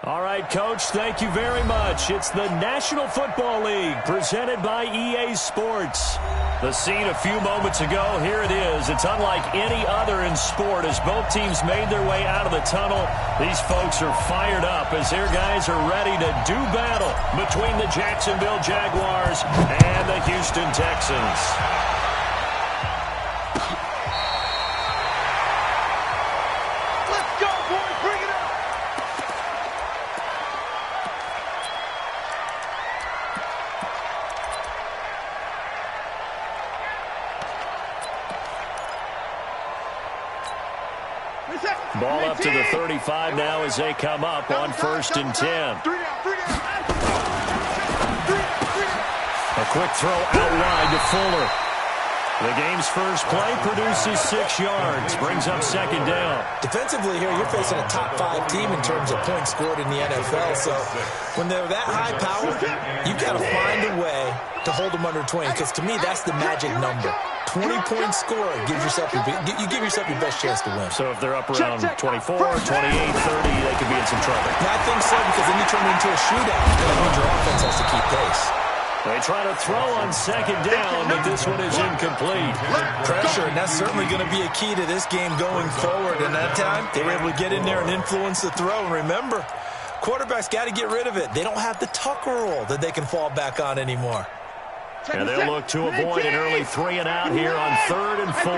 All right, Coach, thank you very much. It's the National Football League presented by EA Sports. The scene a few moments ago, here it is. It's unlike any other in sport as both teams made their way out of the tunnel. These folks are fired up as their guys are ready to do battle between the Jacksonville Jaguars and the Houston Texans. Ball up to the 35 now as they come up on 1st and 10. A quick throw out wide to Fuller. The game's first play produces 6 yards, brings up 2nd down. Defensively here, you're facing a top 5 team in terms of points scored in the NFL. So when they're that high power, you've got to find a way to hold them under 20, because to me, that's the magic number. 20-point score, you give yourself your best chance to win. So if they're up around 24, 28, 30, they could be in some trouble. Yeah, I think so, because then you turn it into a shootout. That means your offense has to keep pace. They try to throw on 2nd down, but this one is incomplete. Pressure, and that's certainly going to be a key to this game going forward. And that time, they were able to get in there and influence the throw. And remember, quarterbacks got to get rid of it. They don't have the Tucker rule that they can fall back on anymore. And they'll look to avoid an early 3 and out here on 3rd and 4.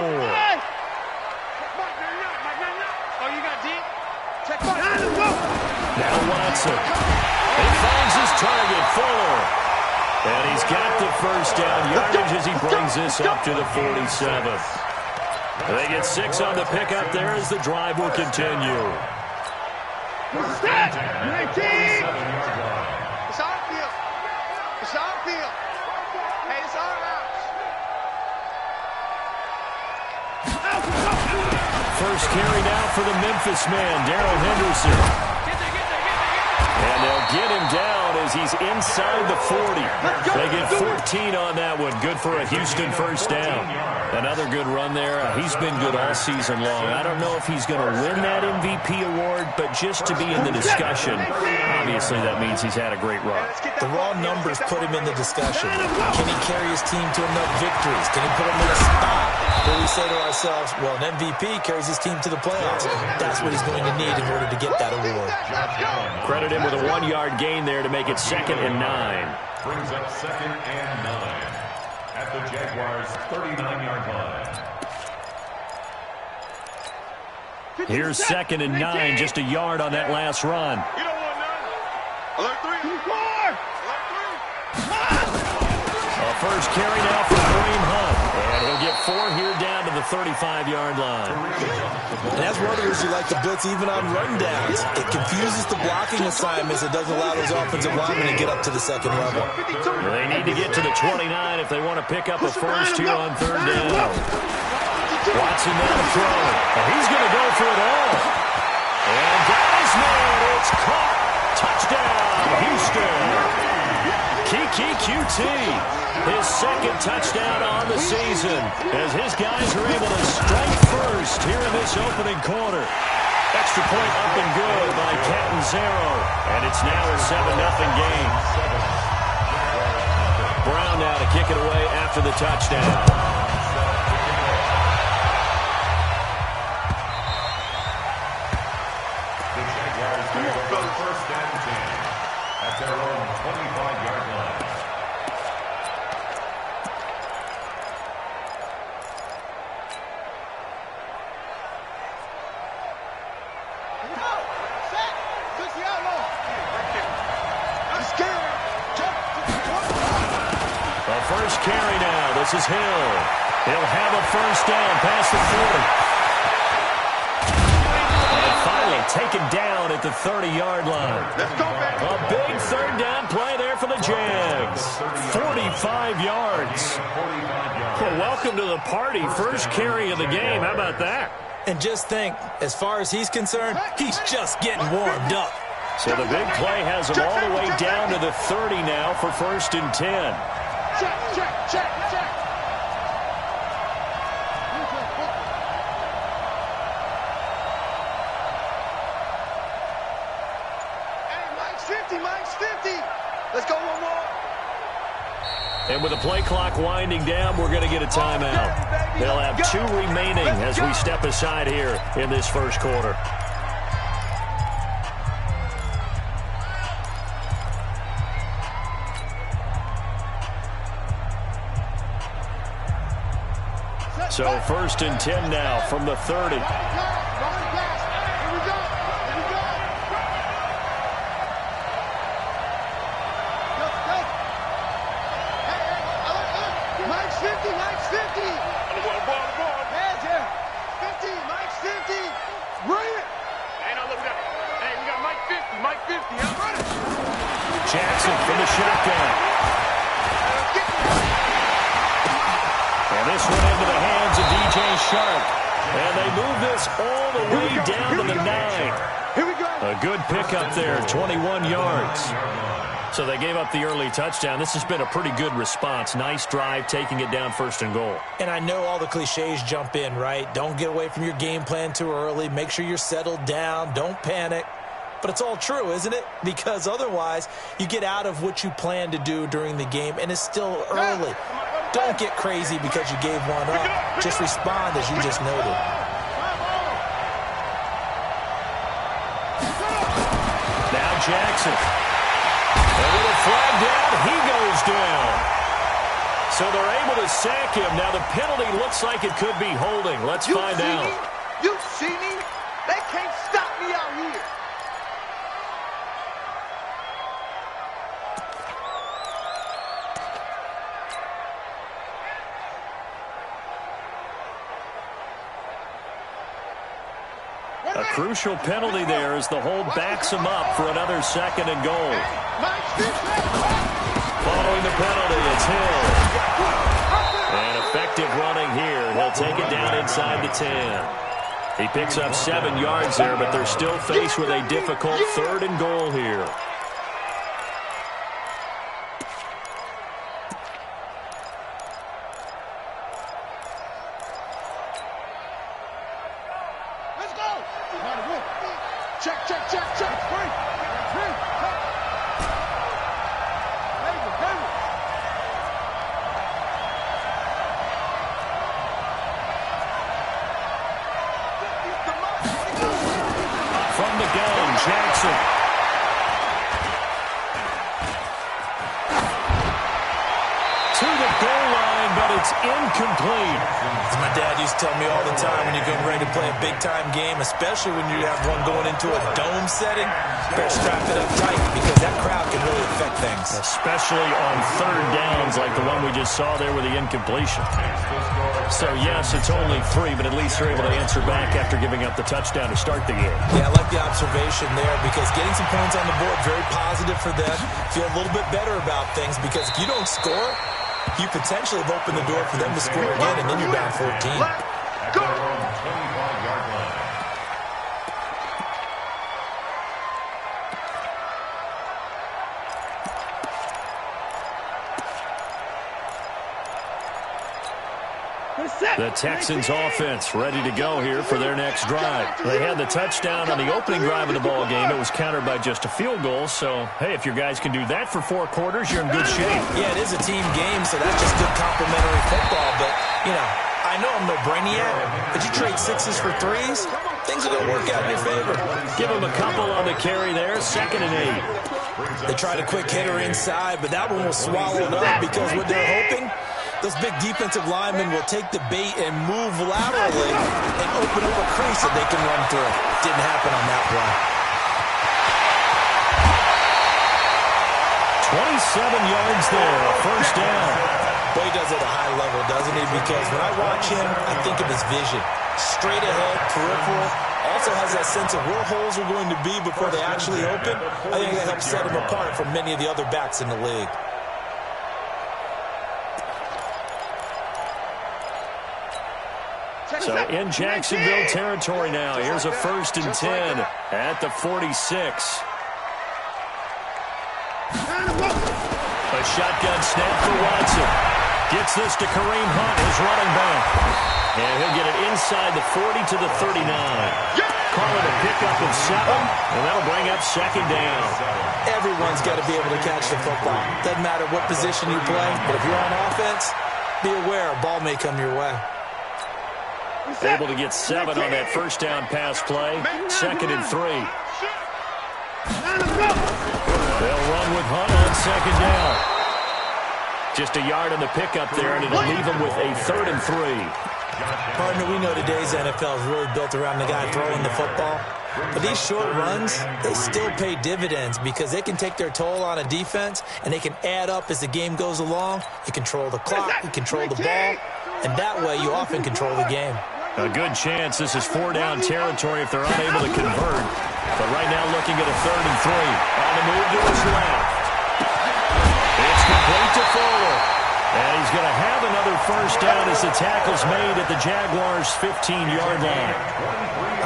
Now Watson. He finds his target, Fuller. And he's got the first down yardage as he brings this up to the 47. They get 6 on the pickup there as the drive will continue. It's our field. It's our field. Hey, it's our house. First carry now for the Memphis man, Darrell Henderson. And they'll get him down as he's inside the 40. They get 14 on that one. Good for a Houston first down. Another good run there. He's been good all season long. I don't know if he's going to win that MVP award, but just to be in the discussion, obviously that means he's had a great run. The raw numbers put him in the discussion. Can he carry his team to enough victories? Can he put him in a spot where we say to ourselves, well, an MVP carries his team to the playoffs. That's what he's going to need in order to get that award. Credit him with a 1-yard gain there to make it 2nd and 9. Brings up 2nd and 9 at the Jaguars' 39-yard line. Here's 2nd and 9, just a yard on that last run. You don't want none. Alert 3. A first carry now for Kareem Hunt. And he'll get 4 here down to the 35-yard line. And as runners, you like to blitz even on rundowns. It confuses the blocking assignments. It doesn't allow those offensive linemen to get up to the 2nd level. They need to get to the 29 if they want to pick up a first here on 3rd down. Watson now to throw. And he's going to go for it all. And guys, man, it's caught. Touchdown, Houston. Kiki QT, his 2nd touchdown on the season as his guys are able to strike first here in this opening quarter. Extra point up and good by Catanzaro, and it's now a 7-0 game. Brown now to kick it away after the touchdown. The Jaguars pick up the 1st and 10 at their own 25-yard line. First carry now. This is Hill. He'll have a first down past the 40. And finally taken down at the 30-yard line. A big 3rd down play there for the Jags. 45 yards. Well, welcome to the party. First carry of the game. How about that? And just think, as far as he's concerned, he's just getting warmed up. So the big play has him all the way down to the 30 now for 1st and 10. Check. And with the play clock winding down, we're going to get a timeout. They'll have 2 remaining as we step aside here in this first quarter. So 1st and 10 now from the 30. Jackson from the shotgun. And this one into the hands of DJ Shark. And they move this all the way down to the 9. Here we go. A good pickup there, 21 yards. So they gave up the early touchdown. This has been a pretty good response. Nice drive, taking it down 1st and goal. And I know all the cliches jump in, right? Don't get away from your game plan too early. Make sure you're settled down. Don't panic. But it's all true, isn't it? Because otherwise, you get out of what you plan to do during the game, and it's still early. Don't get crazy because you gave one up. Just respond as you just noted. Now Jackson. And with a flag down, he goes down. So they're able to sack him. Now the penalty looks like it could be holding. Let's find out. You see me? They can't stop me out here. A crucial penalty there as the hold backs him up for another 2nd and goal. Following the penalty, it's Hill. And effective running here. He'll take it down inside the 10. He picks up 7 yards there, but they're still faced with a difficult 3rd and goal here. Jackson. To the goal line, but it's incomplete. As my dad used to tell me all the time, when you're getting ready to play a big-time game, especially when you have one going into a dome setting, better strap it up tight because that crowd can really affect things. Especially on 3rd downs like the one we just saw there with the incompletion. So, yes, it's only 3, but at least they're able to answer back after giving up the touchdown to start the game. Yeah, I like the observation there because getting some points on the board, very positive for them. Feel a little bit better about things because if you don't score, you potentially have opened the door for them to score again, and then you're down 14. Go! The Texans offense ready to go here for their next drive. They had the touchdown on the opening drive of the ball game. It was countered by just a field goal. So, hey, if your guys can do that for 4 quarters, you're in good shape. Yeah, it is a team game, so that's just good complimentary football. But, you know, I know I'm no brainiac, but you trade 6s for 3s, things are going to work out in your favor. Give them a couple on the carry there, 2nd and 8. They tried a quick hitter inside, but that one was swallowed up because what they're hoping, those big defensive linemen will take the bait and move laterally and open up a crease that they can run through. Didn't happen on that play. 27 yards there, 1st down. Boy, he does it at a high level, doesn't he? Because when I watch him, I think of his vision. Straight ahead, peripheral. Also has that sense of where holes are going to be before they actually open. I think that helps set him apart from many of the other backs in the league. So in Jacksonville territory now. Here's a 1st and 10 at the 46. A shotgun snap for Watson. Gets this to Kareem Hunt, his running back. And he'll get it inside the 40 to the 39. call it a pickup of 7, and that'll bring up second down. Everyone's got to be able to catch the football. Doesn't matter what position you play, but if you're on offense, be aware a ball may come your way. Able to get 7 on that first down pass play. 2nd and 3. They'll run with Hunt on second down. Just a yard on the pickup there, and it'll leave them with a 3rd and 3. Partner, we know today's NFL is really built around the guy throwing the football. But these short runs, they still pay dividends because they can take their toll on a defense, and they can add up as the game goes along. You control the clock, you control the ball, and that way you often control the game. A good chance this is 4-down territory if they're unable to convert. But right now looking at a 3rd and 3. On the move to his left. It's complete to Fuller. And he's going to have another first down as the tackle's made at the Jaguars' 15-yard line.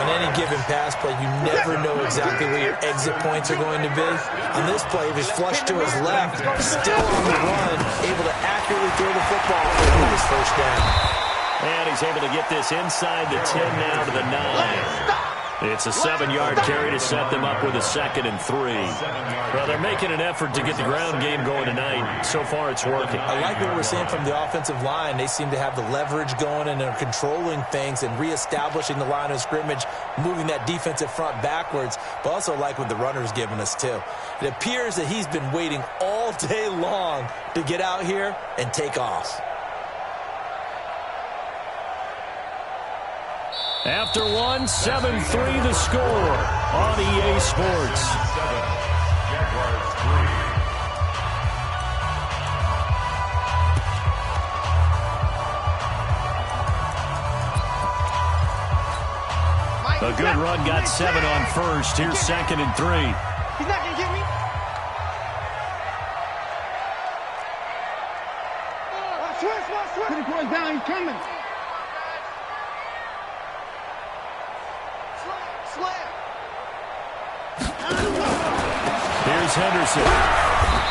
On any given pass play, you never know exactly where your exit points are going to be. On this play, if he's flushed to his left, still on the run, able to accurately throw the football for his first down. And he's able to get this inside the 10 now to the 9. It's a 7-yard carry to set them up with a 2nd and 3. Well, they're making an effort to get the ground game going tonight. So far, it's working. I like what we're seeing from the offensive line. They seem to have the leverage going, and they're controlling things and reestablishing the line of scrimmage, moving that defensive front backwards, but also like what the runner's giving us, too. It appears that he's been waiting all day long to get out here and take off. After 1, 7-3 the score on EA Sports. A good run got 7 on first. Here's 2nd and 3. He's not going to get me. Switch. Put the boys down. He's coming. Here's Henderson.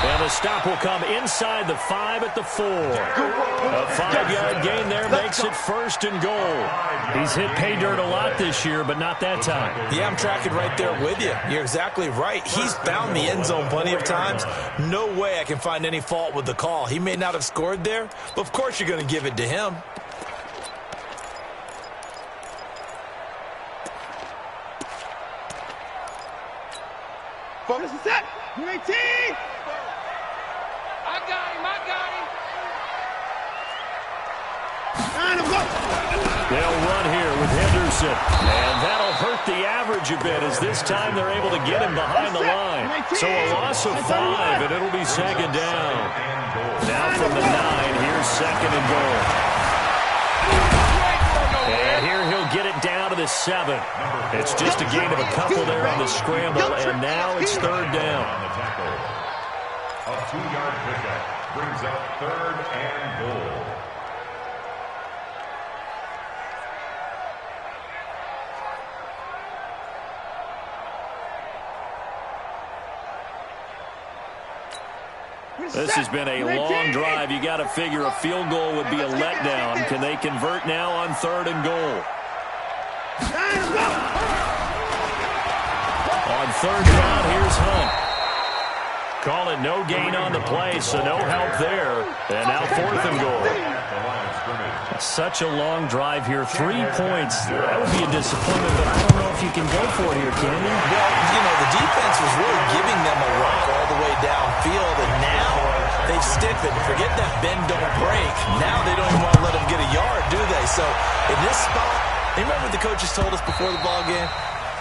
And the stop will come inside the 5 at the 4. A 5-yard gain there makes it 1st and goal. He's hit pay dirt a lot this year, but not that time. Yeah, I'm tracking right there with you. You're exactly right. He's found the end zone plenty of times. No way I can find any fault with the call. He may not have scored there, but of course you're going to give it to him. Focus is set. UAT. I got him. They'll run here with Henderson. And that'll hurt the average a bit as this time they're able to get him behind the line. So a loss of 5, and it'll be 2nd down. Now from the 9, here's 2nd and goal. And here he'll get it down to the 7. It's just a gain of a couple there on the scramble, and now it's 3rd down. A 2-yard pickup brings up 3rd and goal. This has been a long drive. You got to figure a field goal would be a letdown. Can they convert now on 3rd and goal? On 3rd down, here's Hunt. Call it no gain on the play, so no help there. And now 4th and goal. Such a long drive here. 3 points. That would be a disappointment, but I don't know if you can go for it here, can you? Well, the defense was really giving them a run all the way downfield, and now they've stiffened. Forget that bend, don't break. Now they don't even want to let them get a yard, do they? So in this spot, remember what the coaches told us before the ball game?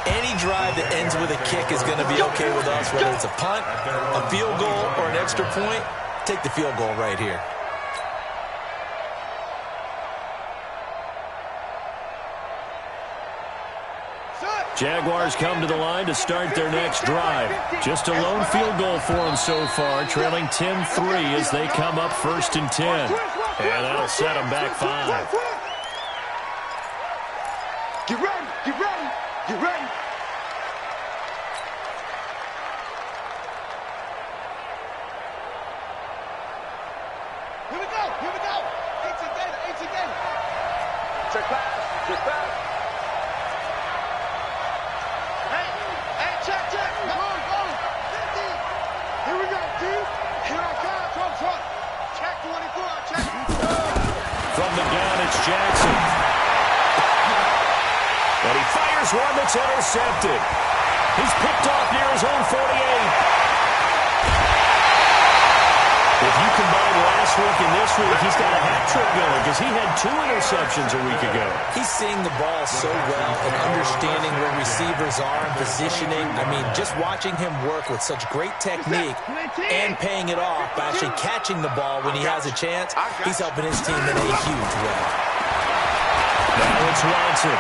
Any drive that ends with a kick is going to be okay with us, whether it's a punt, a field goal, or an extra point. Take the field goal right here. Jaguars come to the line to start their next drive. Just a lone field goal for them so far, trailing 10-3 as they come up 1st and 10. And that'll set them back 5. Get ready. Here we go. 18 data. Check back. From the gun, it's Jackson. And he fires one that's intercepted. He's picked off near his own 48. If you combine last week and this week, he's got a hat trick going because he had 2 interceptions a week ago. He's seeing the ball so well and understanding where receivers are and positioning. I mean, just watching him work with such great technique and paying it off by actually catching the ball when he has a chance, he's helping his team in a huge way. Now it's Watson.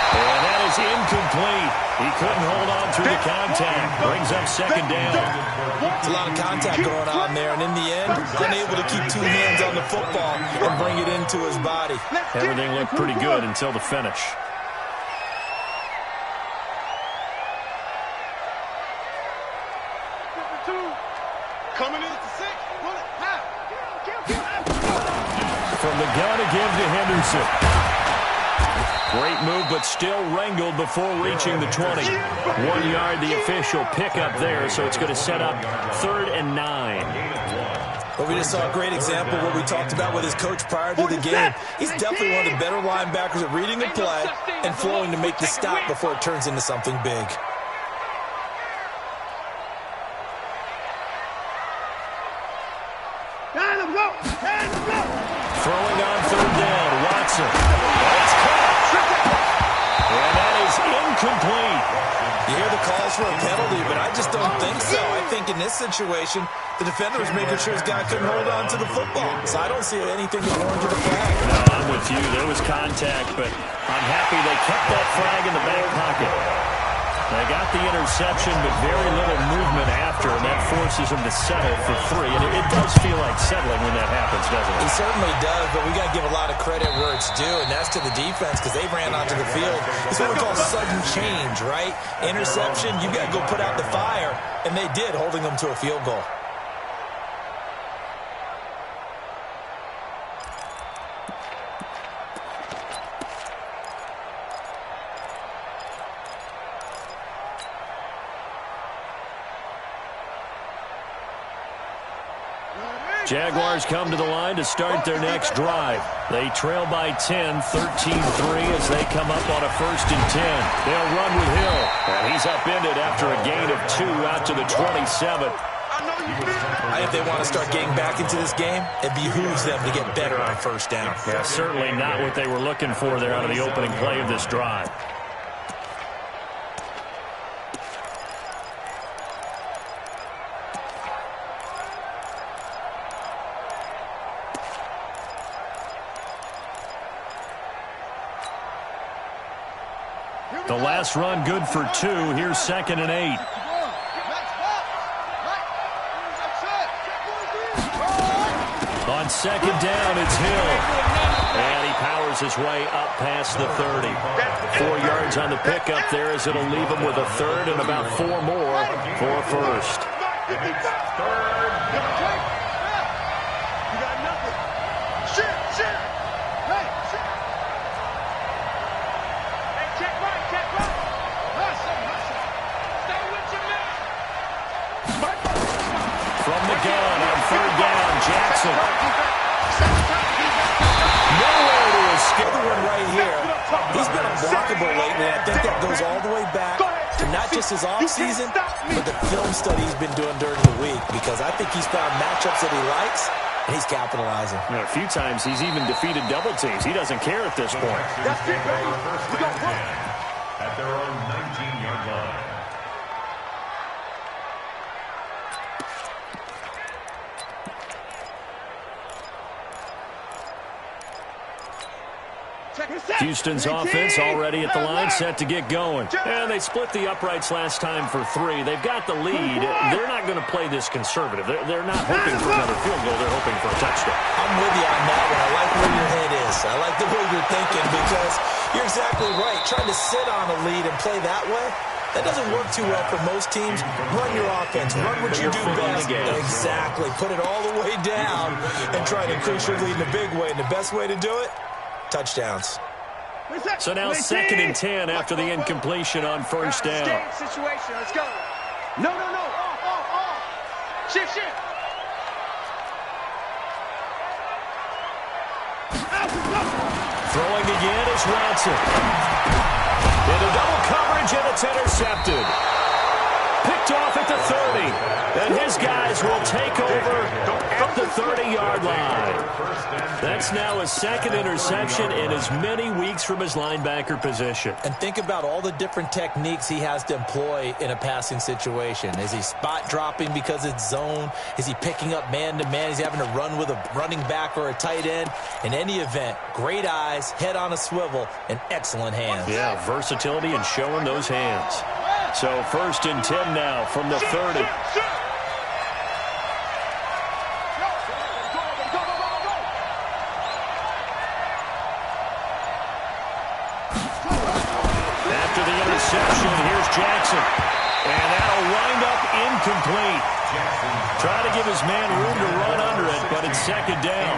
And that is incomplete. He couldn't hold on through the contact. Brings up second down. It's a lot of contact going on there, and in the end, unable to keep 2 hands on the football and bring it into his body. Everything looked pretty good until the finish. Coming in at the 6. Run it. From the gun again to Henderson. Great move, but still wrangled before reaching the 20. 1 yard, the official pickup there, so it's going to set up 3rd and 9. Well, we just saw a great example of what we talked about with his coach prior to the game. He's definitely one of the better linebackers at reading a play and flowing to make the stop before it turns into something big. Throwing on 3rd down, Watson. It's caught. And that is incomplete. You hear the calls for a penalty, but I just don't think so. I think in this situation, the defender was making sure his guy couldn't hold on to the football. So I don't see anything that warranted a flag. No, I'm with you. There was contact, but I'm happy they kept that flag in the back pocket. They got the interception, but very little movement after, and that forces them to settle for 3. And it does feel like settling when that happens, doesn't it? He certainly does, but we got to give a lot of credit where it's due, and that's to the defense because they ran onto the field. It's what we call sudden change, right? Interception, you got to go put out the fire, and they did, holding them to a field goal. Jaguars come to the line to start their next drive. They trail by 10, 13-3 as they come up on a 1st and 10. They'll run with Hill. And he's upended after a gain of 2 out to the 27. I think they want to start getting back into this game. It behooves them to get better on 1st down. Yeah, certainly not what they were looking for there out of the opening play of this drive. The last run good for 2. Here's 2nd and 8. On 2nd down, it's Hill. And he powers his way up past the 30. 4 yards on the pickup there as it'll leave him with a 3rd and about 4 more for a 1st. From the gun on 3rd down, Jackson. Nowhere to escape. The one right here, he's been unblockable lately. I think that goes all the way back to not just his offseason, but the film study he's been doing during the week, because I think he's found matchups that he likes, and he's capitalizing. You know, a few times he's even defeated double teams. He doesn't care at this point. That's it, baby. We got at their own 19-yard line. Houston's offense already at the line, set to get going. And they split the uprights last time for 3. They've got the lead. They're not going to play this conservative. They're not hoping for another field goal. They're hoping for a touchdown. I'm with you on that one. I like where your head is. I like the way you're thinking, because you're exactly right. Trying to sit on a lead and play that way, that doesn't work too well for most teams. Run your offense. Run what you do best. Exactly. Put it all the way down and try to increase your lead in a big way. And the best way to do it, touchdowns. So now 2nd and 10 after the incompletion on 1st down. Situation. Let's go. No. Off. Shift. Throwing again is Watson. Into double coverage, and it's intercepted. Picked off at the 30. And his guys will take over at the 30-yard line. That's now his second interception in as many weeks from his linebacker position. And think about all the different techniques he has to employ in a passing situation. Is he spot dropping because it's zone? Is he picking up man-to-man? Is he having to run with a running back or a tight end? In any event, great eyes, head on a swivel, and excellent hands. Yeah, versatility and showing those hands. So 1st and 10 now from the 30. After the interception, here's Jackson. And that'll wind up incomplete. Trying to give his man room to run under it, but it's 2nd down.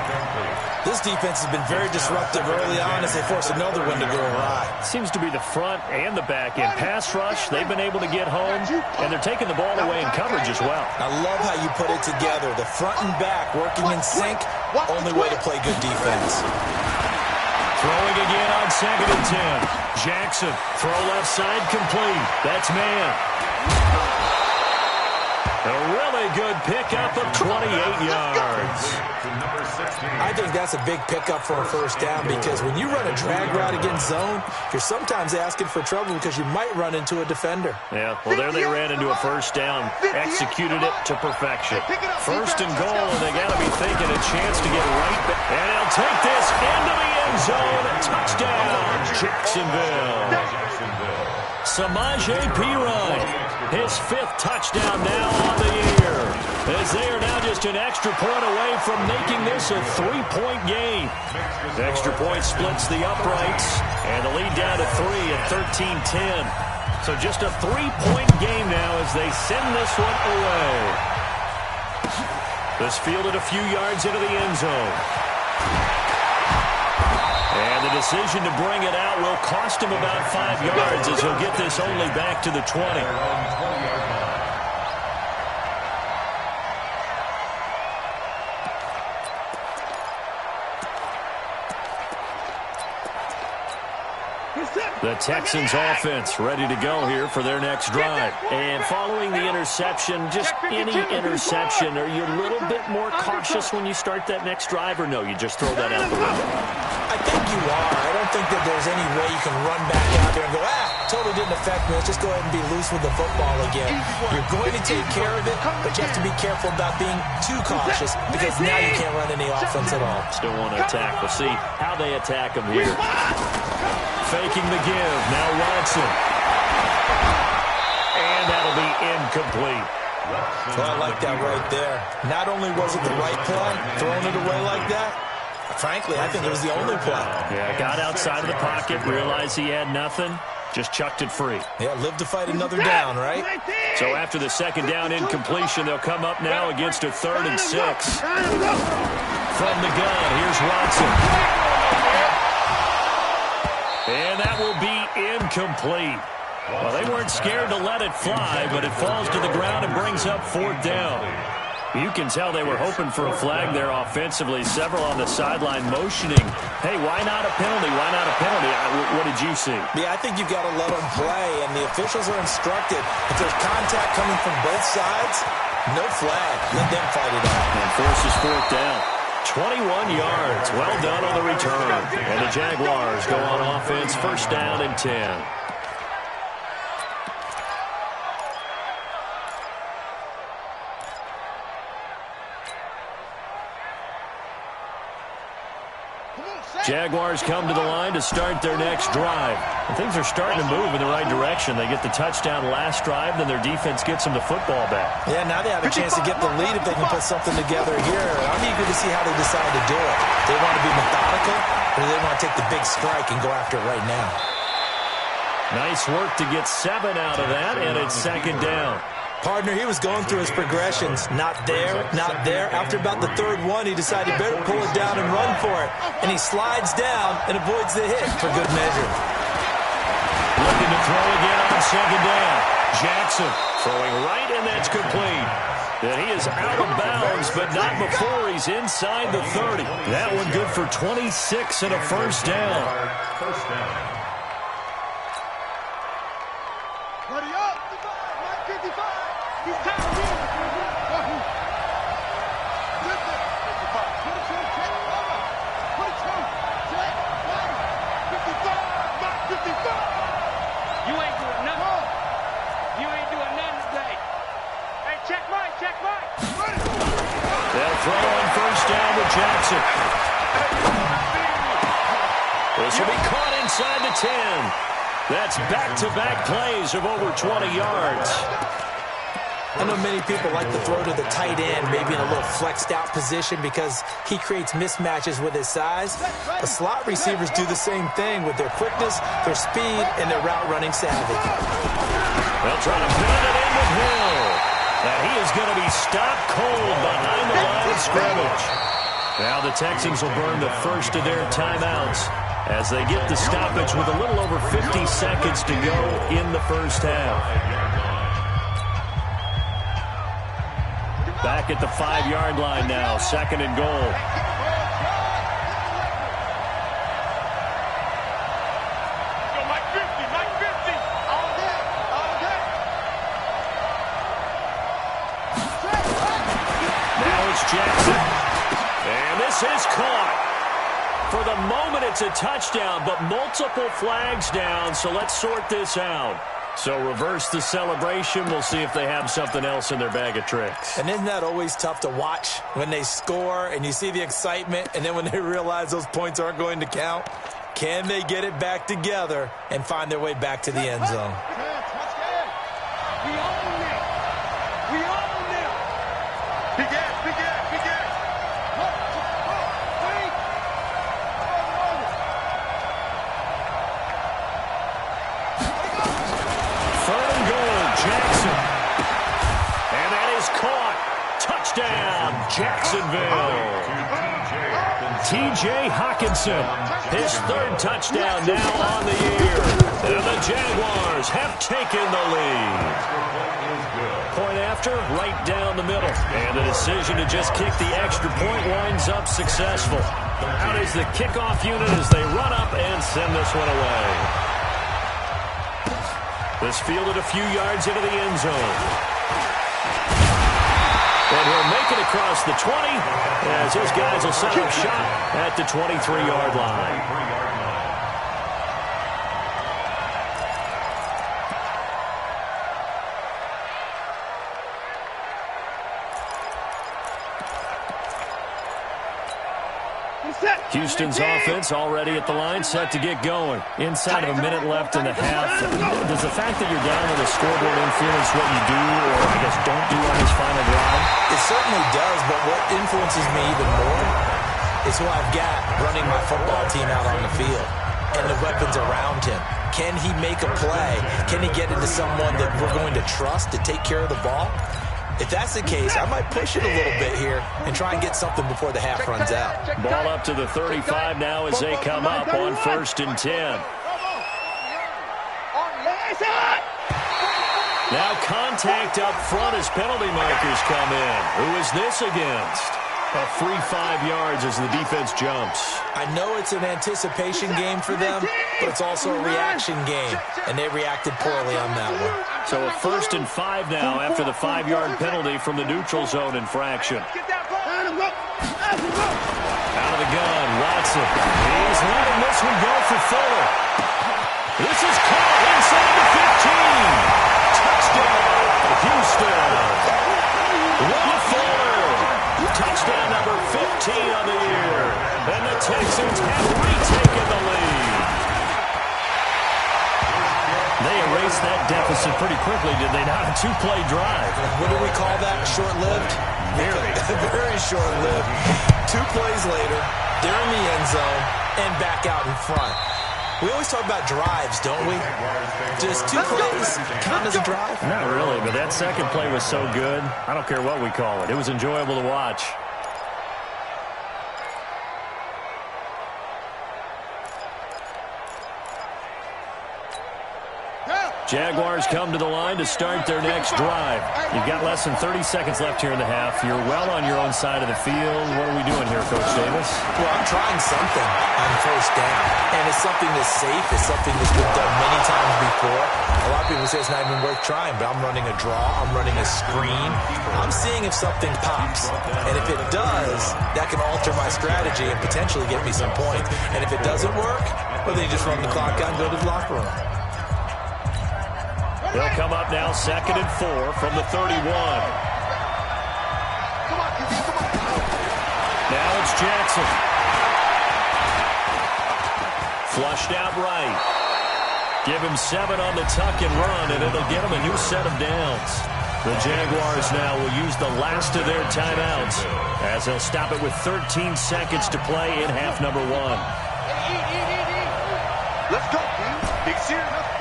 This defense has been very disruptive early on as they force another one to go awry. Seems to be the front and the back end. Pass rush, they've been able to get home, and they're taking the ball away in coverage as well. I love how you put it together. The front and back working in sync, only way to play good defense. Throwing again on 2nd and 10. Jackson, throw left side complete. That's man. A really good pickup of 28 yards. I think that's a big pickup for a 1st down because when you run a drag route against zone, you're sometimes asking for trouble because you might run into a defender. Yeah, well, there they ran into a 1st down, executed it to perfection. 1st and goal, and they got to be thinking a chance to get right back. And he'll take this into the end zone. Touchdown, Jacksonville. Samaje Perine, his 5th touchdown now on the year, as they are now just an extra point away from making this a 3-point game. The extra point splits the uprights, and the lead down to 3 at 13-10. So just a 3-point game now as they send this one away. This fielded a few yards into the end zone. And the decision to bring it out will cost him about 5 yards as he'll get this only back to the 20. The Texans offense ready to go here for their next drive. And following the interception, just any interception, are you a little bit more cautious when you start that next drive, or no, you just throw that out the window? I think you are. I don't think that there's any way you can run back out there and go, totally didn't affect me. Let's just go ahead and be loose with the football again. You're going to take care of it, but you have to be careful about being too cautious because now you can't run any offense at all. Still want to attack. We'll see how they attack him here. Faking the give. Now Watson. And that'll be incomplete. Well, I like that right there. Not only was it the right play, throwing it away like that, frankly, I think it was the only play. Yeah, got outside of the pocket, realized he had nothing, just chucked it free. Yeah, live to fight another down, right? So after the 2nd down incompletion, they'll come up now against a 3rd and 6. From the gun, here's Watson. And that will be incomplete. Well, they weren't scared to let it fly, but it falls to the ground and brings up 4th down. You can tell they were hoping for a flag there offensively. Several on the sideline motioning, hey, why not a penalty? Why not a penalty? What did you see? Yeah, I think you've got to let them play, and the officials are instructed. If there's contact coming from both sides, no flag. Let them fight it out. And forces 4th down. 21 yards. Well done on the return. And the Jaguars go on offense, 1st down and 10. Jaguars come to the line to start their next drive. And things are starting to move in the right direction. They get the touchdown last drive, then their defense gets them the football back. Yeah, now they have a chance to get the lead if they can put something together here. I'm eager to see how they decide to do it. They want to be methodical, or they want to take the big strike and go after it right now. Nice work to get 7 out of that, and it's 2nd down. Partner, he was going through his progressions. Not there, not there. After about the 3rd one, he decided better pull it down and run for it. And he slides down and avoids the hit for good measure. Looking to throw again on 2nd down. Jackson throwing right, and that's complete. And he is out of bounds, but not before he's inside the 30. That one good for 26 and a first down. First down. Buddy up. 55. He's tired of being. You ain't doing nothing. You ain't doing nothing today. Hey, check Mike. They'll throw on first down to Jackson. This will be caught inside the 10. That's back-to-back plays of over 20 yards. I know many people like to throw to the tight end, maybe in a little flexed out position because he creates mismatches with his size. The slot receivers do the same thing with their quickness, their speed, and their route running savvy. They'll try to build it in with Hill. And he is going to be stopped cold behind the line of scrimmage. Now the Texans will burn the first of their timeouts as they get the stoppage with a little over 50 seconds to go in the first half. Back at the 5-yard line now, second and goal. Go, Mike 50. All day. Now it's Jackson. And this is caught. For the moment, it's a touchdown, but multiple flags down, so let's sort this out. So reverse the celebration. We'll see if they have something else in their bag of tricks. And isn't that always tough to watch when they score and you see the excitement and then when they realize those points aren't going to count? Can they get it back together and find their way back to the end zone? We own them. Big ass. Jackson. And that is caught. Touchdown, Jacksonville. T.J. Hawkinson, his third touchdown now on the year. And the Jaguars have taken the lead. Point after, right down the middle. And the decision to just kick the extra point winds up successful. Out is the kickoff unit as they run up and send this one away. This fielded a few yards into the end zone. And he'll make it across the 20 as his guys will set up shop at the 23-yard line. Houston's offense already at the line, set to get going. Inside of a minute left in the half. Does the fact that you're down on the scoreboard influence what you do or, I guess, don't do on this final drive? It certainly does, but what influences me even more is who I've got running my football team out on the field and the weapons around him. Can he make a play? Can he get into someone that we're going to trust to take care of the ball? If that's the case, I might push it a little bit here and try and get something before the half runs out. Ball up to the 35 now as they come up on 1st and 10. Now contact up front as penalty markers come in. Who is this against? A free 5 yards as the defense jumps. I know it's an anticipation game for them, but it's also a reaction game, and they reacted poorly on that one. So a 1st and 5 now after the 5-yard penalty from the neutral zone infraction. Out of the gun, Watson. He's letting this one go for Fuller. This is caught inside the 15. Touchdown, Houston. Will Fuller. Touchdown number 15 on the year. And the Texans have retaken the lead. They erased that deficit pretty quickly, did they not? A 2-play drive. What do we call that? Short-lived? Very short-lived. 2 plays later, they're in the end zone and back out in front. We always talk about drives, don't we? Does 2 plays count as a drive? Not really, but that second play was so good. I don't care what we call it. It was enjoyable to watch. Jaguars come to the line to start their next drive. You've got less than 30 seconds left here in the half. You're well on your own side of the field. What are we doing here, Coach Davis? Well, I'm trying something on first down, and it's something that's safe. It's something that's been done many times before. A lot of people say it's not even worth trying, but I'm running a draw. I'm running a screen. I'm seeing if something pops, and if it does, that can alter my strategy and potentially get me some points. And if it doesn't work, well, then you just run the clock out and go to the locker room. They'll come up now 2nd and 4 from the 31. Now it's Jackson. Flushed out right. Give him 7 on the tuck and run, and it'll get him a new set of downs. The Jaguars now will use the last of their timeouts as they'll stop it with 13 seconds to play in half number 1. Let's go, team. Big series. Let's go.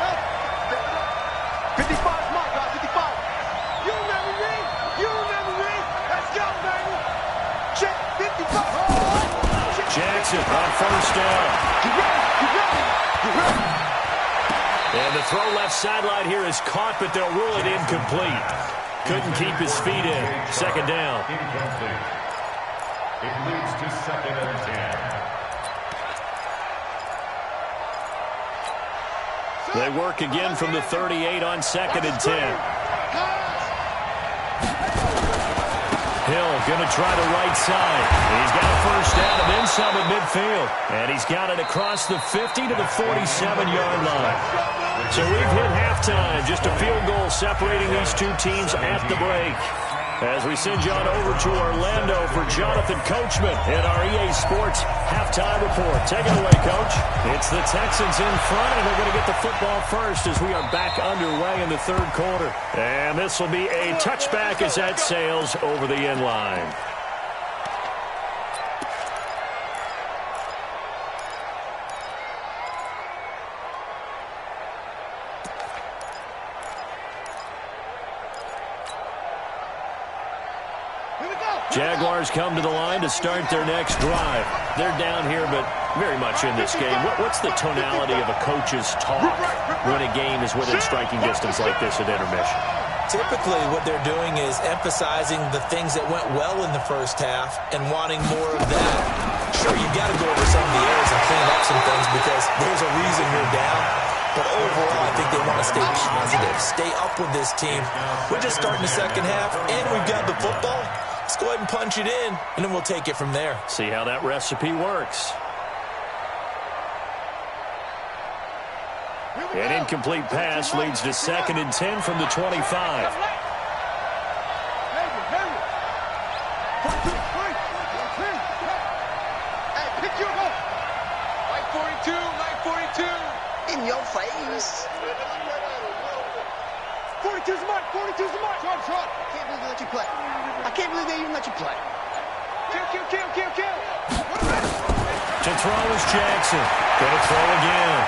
55, come on, guys, 55. You never read. You never read. Let's go, baby. Check 55. Jackson on first down. You ready? You ready? You ready? And the throw left sideline here is caught, but they'll rule it incomplete. Couldn't keep his feet in. 2nd down. Incomplete. It leads to 2nd and 10. They work again from the 38 on 2nd and 10. Hill going to try the right side. He's got a first down and then some at midfield. And he's got it across the 50 to the 47-yard line. So we've hit halftime. Just a field goal separating these two teams at the break. As we send you on over to Orlando for Jonathan Coachman in our EA Sports halftime report. Take it away, Coach. It's the Texans in front, and they're going to get the football first as we are back underway in the 3rd quarter. And this will be a touchback as that sails over the end line. Jaguars come to the line to start their next drive. They're down here, but very much in this game. What's the tonality of a coach's talk when a game is within striking distance like this at intermission? Typically, what they're doing is emphasizing the things that went well in the first half and wanting more of that. Sure, you've got to go over some of the errors and clean up some things because there's a reason you're down. But overall, I think they want to stay positive, stay up with this team. We're just starting the second half, and we've got the football. Let's go ahead and punch it in, and then we'll take it from there. See how that recipe works. An incomplete pass leads to 2nd and 10 from the 25. In your face. 42's the mark. 42's the mark. Trot. I can't believe they let you play. I can't believe they even let you play. Kill. To throw is Jackson. Gonna throw again.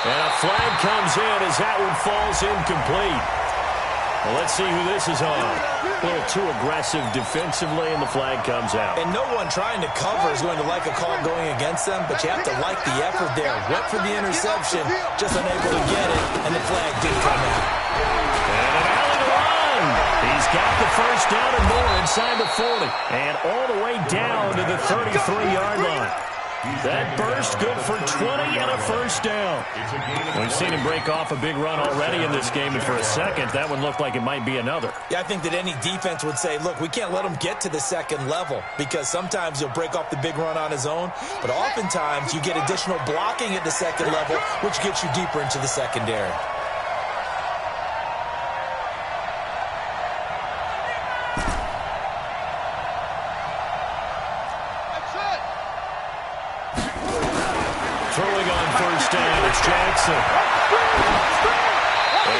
And a flag comes in as that one falls incomplete. Well, let's see who this is on. A little too aggressive defensively, and the flag comes out. And no one trying to cover is going to like a call going against them, but you have to like the effort there. Went for the interception, just unable to get it, and the flag did come out. And an alley to run. He's got the first down and more inside the 40. And all the way down to the 33-yard line. That burst good for 20 and a first down. We've seen him break off a big run already in this game, and for a second, that one looked like it might be another. Yeah, I think that any defense would say, look, we can't let him get to the second level because sometimes he'll break off the big run on his own, but oftentimes you get additional blocking at the second level, which gets you deeper into the secondary. Throwing on first down, it's Jackson. And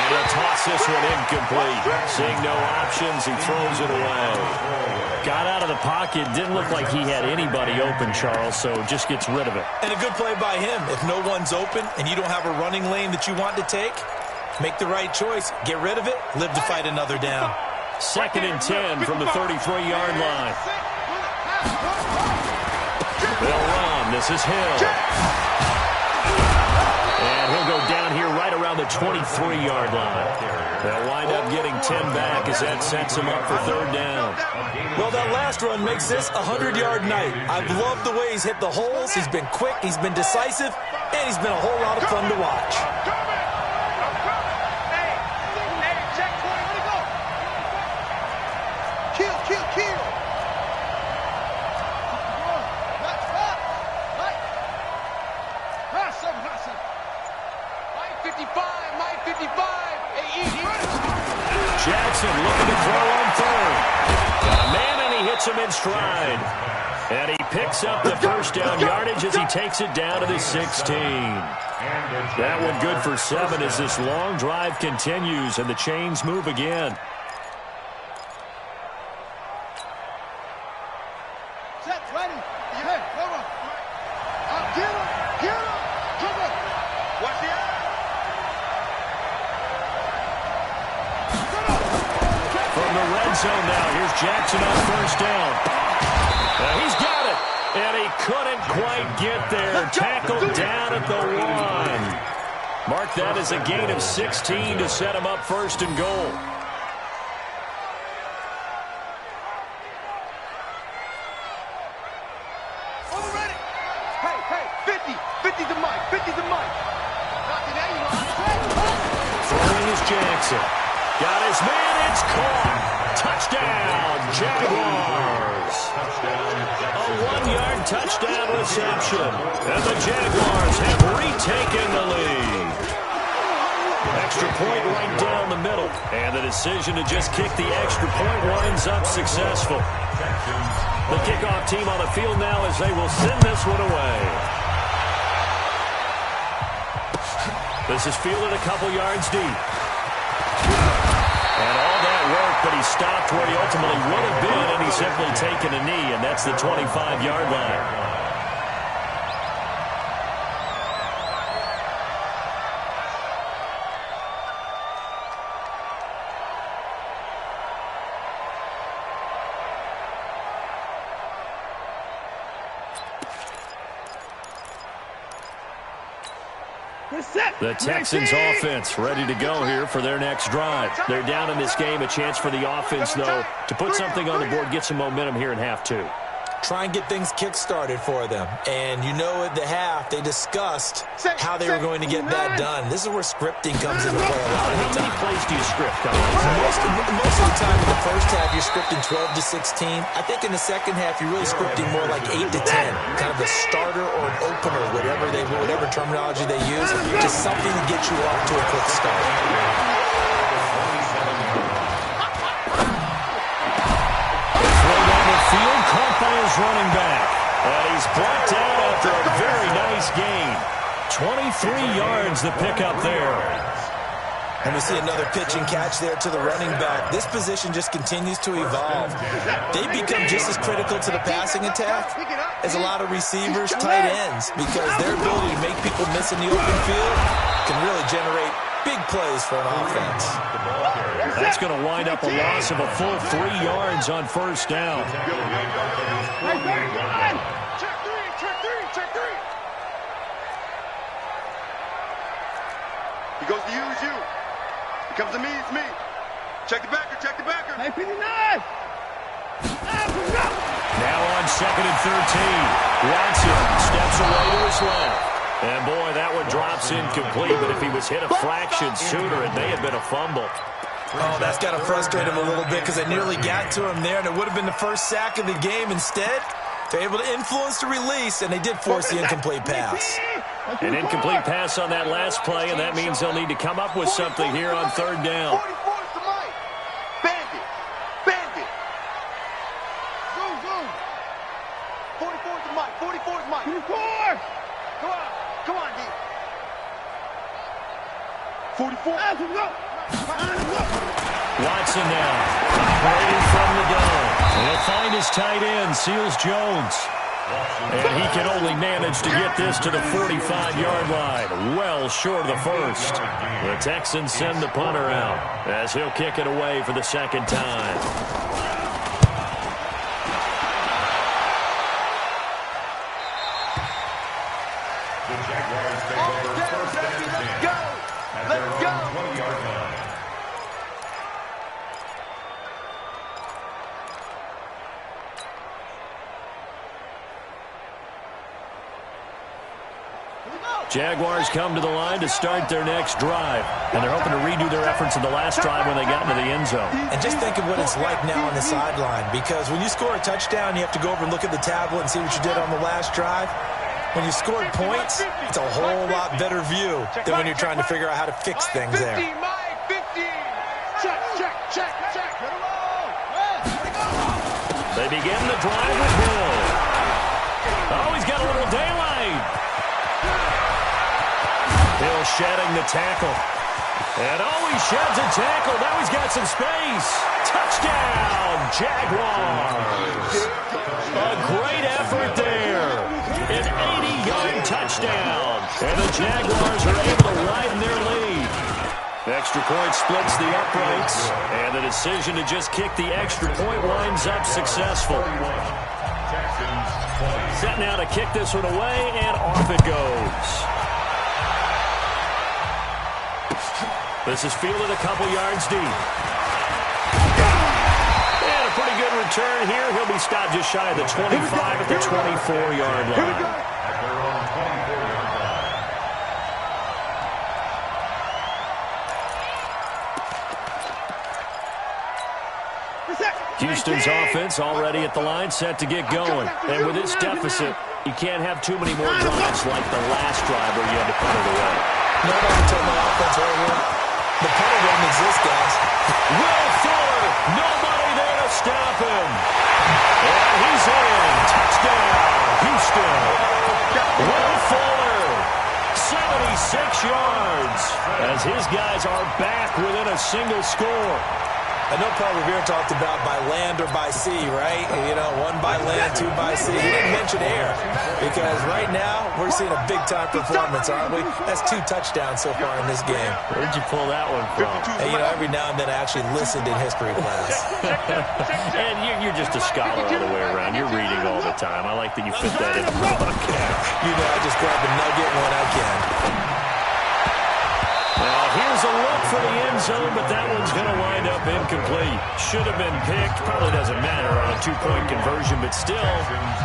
he'll toss this one incomplete. Seeing no options, he throws it away. Got out of the pocket, didn't look like he had anybody open, Charles, so just gets rid of it. And a good play by him. If no one's open and you don't have a running lane that you want to take, make the right choice. Get rid of it, live to fight another down. 2nd and 10 from the 33-yard line. They'll run. This is Hill. 23-yard line. They'll wind up getting 10 back as that sets them up for third down. Well, that last run makes this a 100-yard night. I've loved the way he's hit the holes. He's been quick, he's been decisive, and he's been a whole lot of fun to watch. Jackson looking to throw on third. Got a man, and he hits him in stride. And he picks up the first down yardage as he takes it down to the 16. That one good for 7 as this long drive continues and the chains move again. Set, ready. Hey, come on. Get him. Come on. Watch the eye. From the red zone now, here's Jackson on first down. He's got it, and he couldn't quite get there. Tackled down at the 1. Mark that as a gain of 16 to set him up first and goal. Already. Hey, 50. 50 to Mike. 50 to Mike. Throwing is Jackson. Got his man, it's caught. Touchdown, Jaguars. A 1-yard touchdown reception. And the Jaguars have retaken the lead. Extra point right down the middle. And the decision to just kick the extra point winds up successful. The kickoff team on the field now as they will send this one away. This is fielded a couple yards deep. And all that work, but he stopped where he ultimately would have been, and he's simply taken a knee, and that's the 25-yard line. The Texans offense ready to go here for their next drive. They're down in this game. A chance for the offense, though, to put something on the board, get some momentum here in half 2. Try and get things kick-started for them. And you know at the half, they discussed how they were going to get that done. This is where scripting comes into play a lot of the time. How many plays do you script? Most of the time in the first half, you're scripting 12 to 16. I think in the second half, you're really scripting more like 8 to 10. Kind of a starter or an opener, whatever terminology they use. Just something to get you off to a quick start. Field caught by his running back. And he's brought down after a very nice gain. 23 yards the pickup there. And we see another pitch and catch there to the running back. This position just continues to evolve. They become just as critical to the passing attack as a lot of receivers, tight ends, because their ability to make people miss in the open field can really generate big plays for an offense. That's going to wind up a loss of a full 3 yards on first down. Check three. He goes to you, it's you. He comes to me, it's me. Check the backer. Hey, 59. Now on 2nd and 13. Watson steps away to his left. And boy, that one drops incomplete, but if he was hit a fraction sooner, it may have been a fumble. Oh, that's got to frustrate him a little bit because I nearly got to him there, and it would have been the first sack of the game. Instead, they're able to influence the release, and they did force the incomplete pass. An incomplete pass on that last play, and that means they'll need to come up with something here on third down. 44 to Mike. Bandit. Zoom. 44 to Mike. 44 to Mike. 44. Come on, D. 44. Watson now, operating from the gun. He'll find his tight end, Seals Jones. And he can only manage to get this to the 45-yard line, well short of the first. The Texans send the punter out as he'll kick it away for the second time. The Jaguars take over first and 10 at their own 20-yard line. Jaguars come to the line to start their next drive. And they're hoping to redo their efforts in the last drive when they got into the end zone. And just think of what it's like now on the sideline. Because when you score a touchdown, you have to go over and look at the tablet and see what you did on the last drive. When you scored points, it's a whole lot better view than when you're trying to figure out how to fix things there. 15, Mike, 15. Check. They begin the drive with Hill. Oh, he's got a little daylight. Hill shedding the tackle. And he sheds a tackle. Now he's got some space. Touchdown, Jaguars. A great effort there. An 80-yard touchdown. And the Jaguars are able to widen their lead. Extra point splits the uprights. And the decision to just kick the extra point winds up successful. Set now to kick this one away, and off it goes. This is fielded a couple yards deep. And a pretty good return here. He'll be stopped just shy of the 25 at the 24-yard line. At their own 24-yard line. Houston's offense already at the line, set to get going. And with this deficit, you can't have too many more drives like the last drive where you had to put it away. Nobody told my offense right here. The punt doesn't exist, guys. Will Fuller, nobody there to stop him. And he's in. Touchdown, Houston. Will Fuller, 76 yards, as his guys are back within a single score. I know Paul Revere talked about by land or by sea, right? You know, one by land, two by sea. He didn't mention air because right now we're seeing a big-time performance, aren't we? That's 2 touchdowns so far in this game. Where'd you pull that one from? And, you know, every now and then I actually listened in history class. And you're just a scholar all the way around. You're reading all the time. I like that you fit that in the broadcast. You know, I just grab a nugget when I can. Now, here's a look for the end zone, but that one's going to wind up incomplete. Should have been picked. Probably doesn't matter on a 2-point conversion, but still,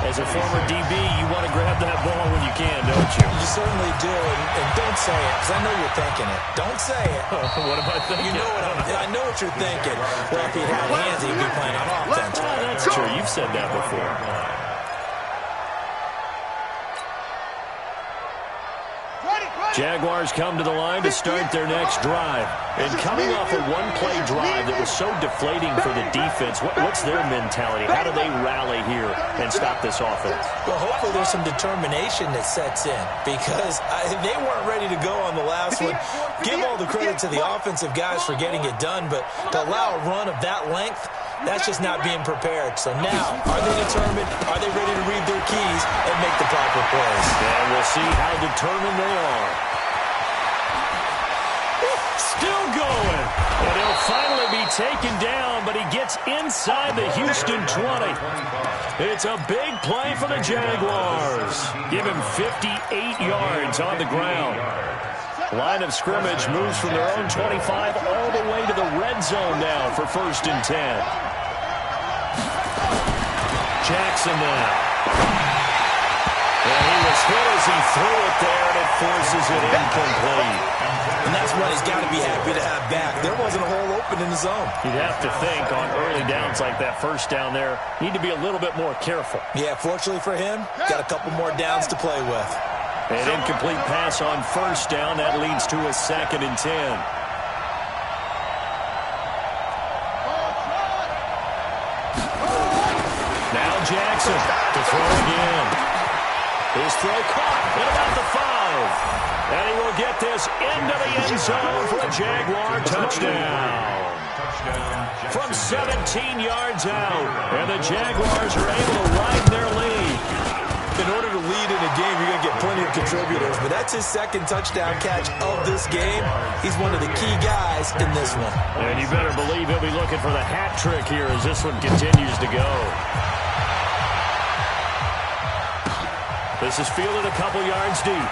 as a former DB, you want to grab that ball when you can, don't you? You certainly do, and don't say it, because I know you're thinking it. Don't say it. What am I thinking? You know I know what you're thinking. Well, if he had hands, he'd be playing on offense. That's true. You've said that before. Jaguars come to the line to start their next drive. And coming off a one-play drive that was so deflating for the defense, what's their mentality? How do they rally here and stop this offense? Well, hopefully there's some determination that sets in because they weren't ready to go on the last one. Give all the credit to the offensive guys for getting it done, but to allow a run of that length, that's just not being prepared. So now, are they determined? Are they ready to read their keys and make the proper plays? And we'll see how determined they are. Still going. And he'll finally be taken down, but he gets inside the Houston 20. It's a big play for the Jaguars. Give him 58 yards on the ground. Line of scrimmage moves from their own 25 all the way to the red zone now for 1st and 10. Jackson now. And he was hit as he threw it there, and it forces it incomplete. And that's what he's got to be happy to have back. There wasn't a hole open in the zone. You'd have to think on early downs like that first down there, need to be a little bit more careful. Yeah, fortunately for him, got a couple more downs to play with. An incomplete pass on 1st down. That leads to a 2nd and 10. Now Jackson to throw again. His throw caught at about the 5. And he will get this into the end zone for a Jaguar touchdown. From 17 yards out. And the Jaguars are able to widen their lead. In order to lead in a game, you're going to get plenty of contributors, but that's his 2nd touchdown catch of this game. He's one of the key guys in this one. And you better believe he'll be looking for the hat trick here as this one continues to go. This is fielded a couple yards deep.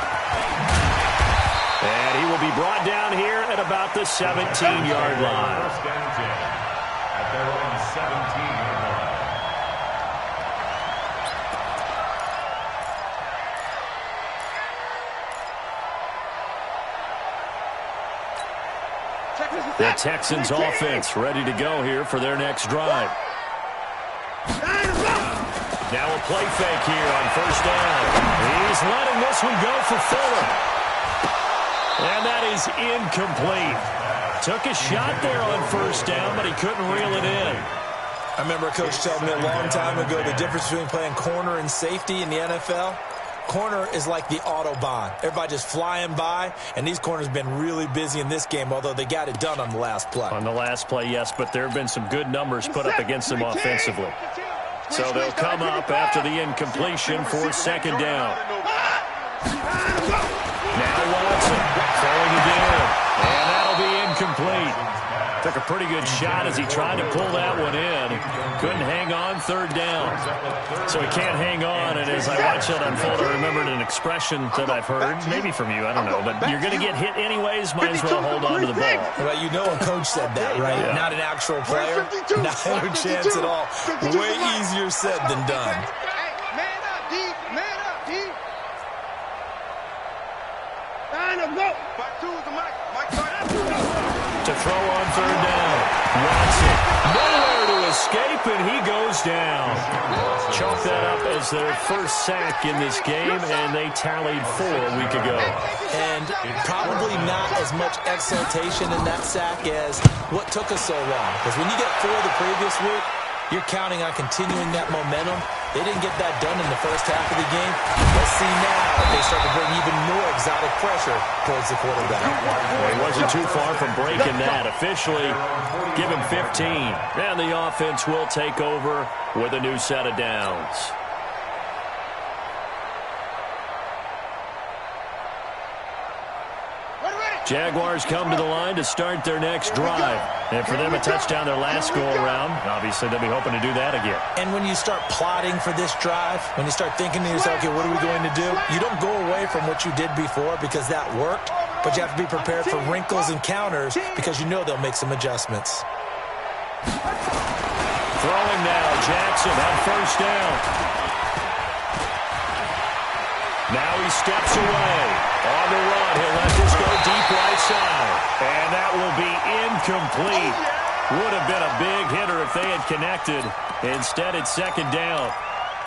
And he will be brought down here at about the 17-yard line. First and 10 at their own 17-yard line. The Texans offense ready to go here for their next drive. Now a play fake here on first down. He's letting this one go for Fuller. And that is incomplete. Took a shot there on first down, but he couldn't reel it in. I remember a coach telling me a long time ago the difference between playing corner and safety in the NFL. Corner is like the Autobahn. Everybody just flying by, and these corners have been really busy in this game, although they got it done on the last play. On the last play, yes, but there have been some good numbers put up against them offensively. So they'll come up after the incompletion for second down. Now Watson throwing it in, and that'll be incomplete. Took a pretty good shot as he tried to pull that one in. Couldn't hang on third down. So he can't hang on, and as I watch that unfold, I remembered an expression that I've heard, maybe from you, I don't know, but you're going to get hit anyways, might as well hold on to the ball. Well, you know a coach said that, right? Yeah. Not an actual player. Not a chance at all. Way easier said than done. Man up, D. Man up, D. Line up, go. Back to the mic. To throw on third down. Watson nowhere to escape, and he goes down. Chalk that up as their first sack in this game, and they tallied 4 a week ago. And probably not as much exultation in that sack as what took us so long. Because when you get 4 the previous week, you're counting on continuing that momentum. They didn't get that done in the first half of the game. Let's see now if they start to bring even more exotic pressure towards the quarterback. Well, he wasn't too far from breaking that. Officially, give him 15. And the offense will take over with a new set of downs. Jaguars come to the line to start their next drive. And for them, a touchdown their last go-around. Obviously, they'll be hoping to do that again. And when you start plotting for this drive, when you start thinking to yourself, okay, what are we going to do? You don't go away from what you did before because that worked, but you have to be prepared for wrinkles and counters because you know they'll make some adjustments. Throwing now, Jackson on first down. Now he steps away. On the run, he'll let this go deep right side. And that will be incomplete. Would have been a big hitter if they had connected. Instead, it's second down.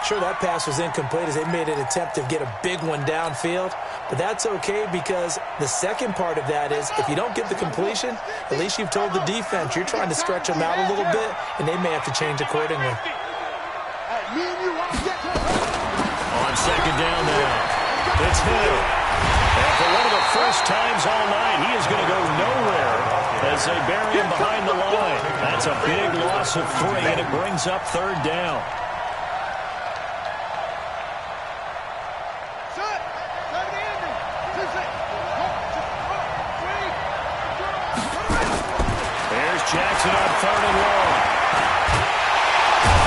Sure, that pass was incomplete as they made an attempt to get a big one downfield. But that's okay because the second part of that is if you don't get the completion, at least you've told the defense you're trying to stretch them out a little bit, and they may have to change accordingly. On second down now, it's Hill. And for one of the first times all night, he is going to go nowhere as they bury him behind the line. That's a big loss of 3, and it brings up third down. There's Jackson on third and long.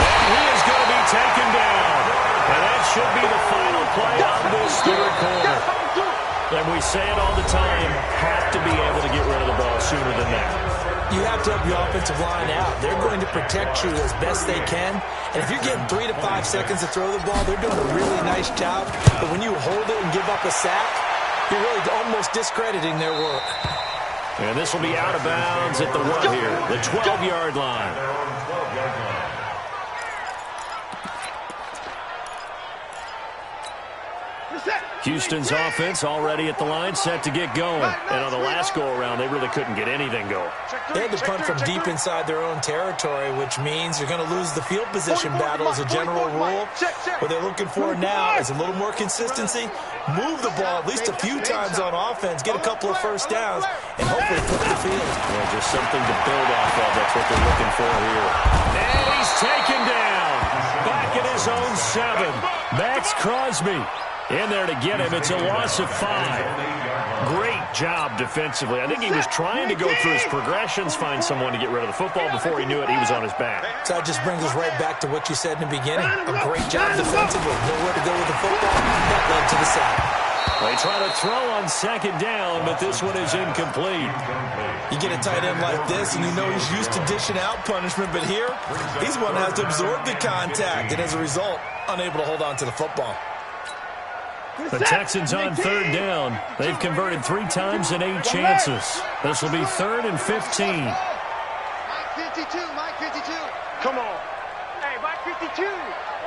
And he is going to be taken down. And that should be the final play of this third quarter. And we say it all the time, have to be able to get rid of the ball sooner than that. You have to help your offensive line out. They're going to protect you as best they can. And if you're getting 3 to 5 seconds to throw the ball, they're doing a really nice job. But when you hold it and give up a sack, you're really almost discrediting their work. And this will be out of bounds at the 1 here, the 12-yard line. Houston's offense already at the line, set to get going. And on the last go-around, they really couldn't get anything going. They had to punt from deep inside their own territory, which means you're going to lose the field position battle as a general rule. What they're looking for now is a little more consistency, move the ball at least a few times on offense, get a couple of first downs, and hopefully flip the field. Yeah, just something to build off of. That's what they're looking for here. And he's taken down. Back at his own 7. Max Crosby in there to get him. It's a loss of 5. Great job defensively. I think he was trying to go through his progressions, find someone to get rid of the football. Before he knew it, he was on his back. So that just brings us right back to what you said in the beginning. A great job defensively. Nowhere to go with the football. That led to the sack. They try to throw on second down, but this one is incomplete. You get a tight end like this, and you know he's used to dishing out punishment, but here, he's one that has to absorb the contact, and as a result, unable to hold on to the football. The Texans on third down. They've converted 3 times in 8 chances. This will be 3rd and 15. Mike 52, Mike 52. Come on. Hey, Mike 52.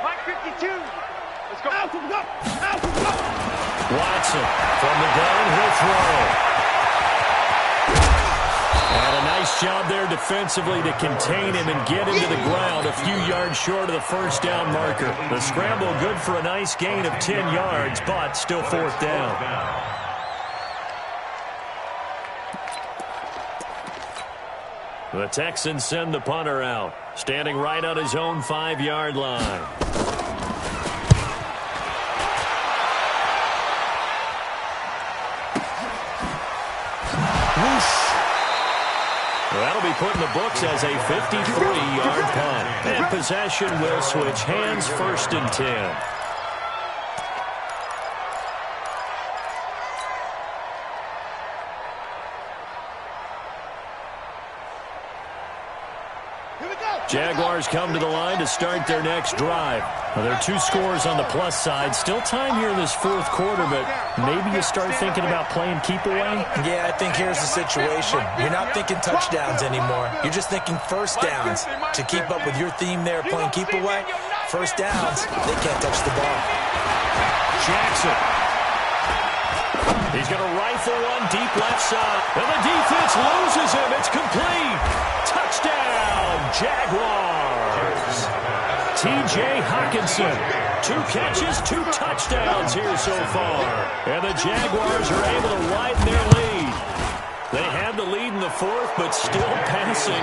Mike 52. Let's go. Watson from the gun, he'll throw. And a nice job there defensively to contain him and get him to the ground a few yards short of the first down marker. The scramble good for a nice gain of 10 yards, but still 4th down. The Texans send the punter out, standing right on his own 5-yard line. That'll be put in the books as a 53-yard punt. And possession will switch hands, 1st and 10. Jaguars come to the line to start their next drive. Well, there are 2 scores on the plus side. Still time here in this 4th quarter, but maybe you start thinking about playing keep away? Yeah, I think here's the situation. You're not thinking touchdowns anymore. You're just thinking first downs. To keep up with your theme there, playing keep away, first downs, they can't touch the ball. Jackson. He's going to rifle one deep left side. And the defense loses him. It's complete. Touchdown, Jaguars. T.J. Hockenson. 2 catches, 2 touchdowns here so far. And the Jaguars are able to widen their lead. They had the lead in the 4th, but still passing.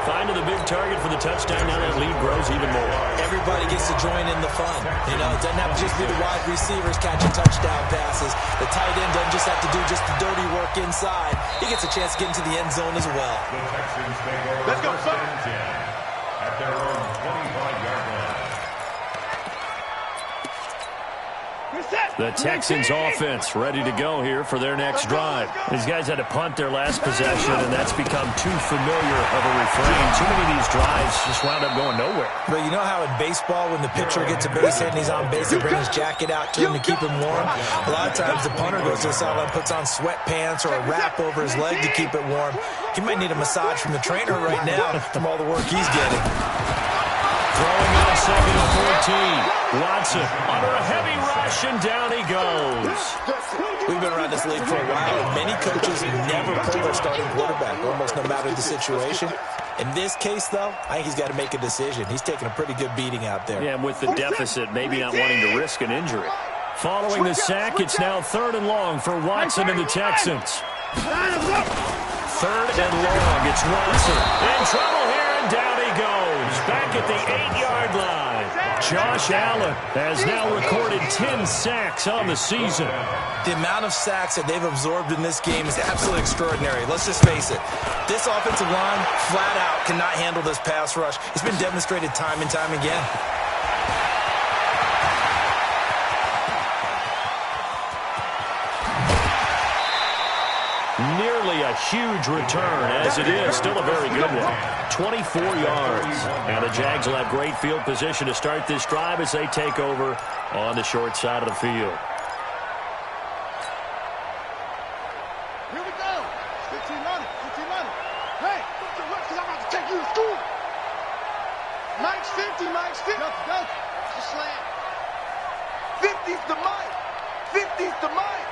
Finding the big target for the touchdown. Now that lead grows even more. Everybody gets to join in the fun. You know, it doesn't have to just be the wide receivers catching touchdown passes. The tight end doesn't just have to do just the dirty work inside. He gets a chance to get into the end zone as well. The Texans take over. Let's go, first and 10 at their own 25-yard line. The Texans offense ready to go here for their next drive. These guys had to punt their last possession, and that's become too familiar of a refrain. Too many of these drives just wound up going nowhere. But you know how in baseball, when the pitcher gets a base hit and he's on base, they bring his jacket out to him to keep him warm? A lot of times the punter goes to the sideline, puts on sweatpants or a wrap over his leg to keep it warm. He might need a massage from the trainer right now from all the work he's getting. Throwing on 2nd and 14. Watson under a heavy rush, and down he goes. We've been around this league for a while, and many coaches never pull their starting quarterback, almost no matter the situation. In this case, though, I think he's got to make a decision. He's taking a pretty good beating out there. Yeah, and with the deficit, maybe not wanting to risk an injury. Following the sack, it's now 3rd and long for Watson and the Texans. 3rd and long, it's Watson. In trouble here, and down he goes. Back at the 8-yard line. Josh Allen has now recorded 10 sacks on the season. The amount of sacks that they've absorbed in this game is absolutely extraordinary. Let's just face it. This offensive line, flat out, cannot handle this pass rush. It's been demonstrated time and time again. Nearly a huge return, as it is. Still a very good one. 24 yards. Now the Jags will have great field position to start this drive as they take over on the short side of the field. Here we go. 15 on it. 15 on it. Hey, don't you rush because I'm about to take you to school. Mike's 50. Mike's 50. Go. It's a slam. 50's the Mike. 50's the Mike.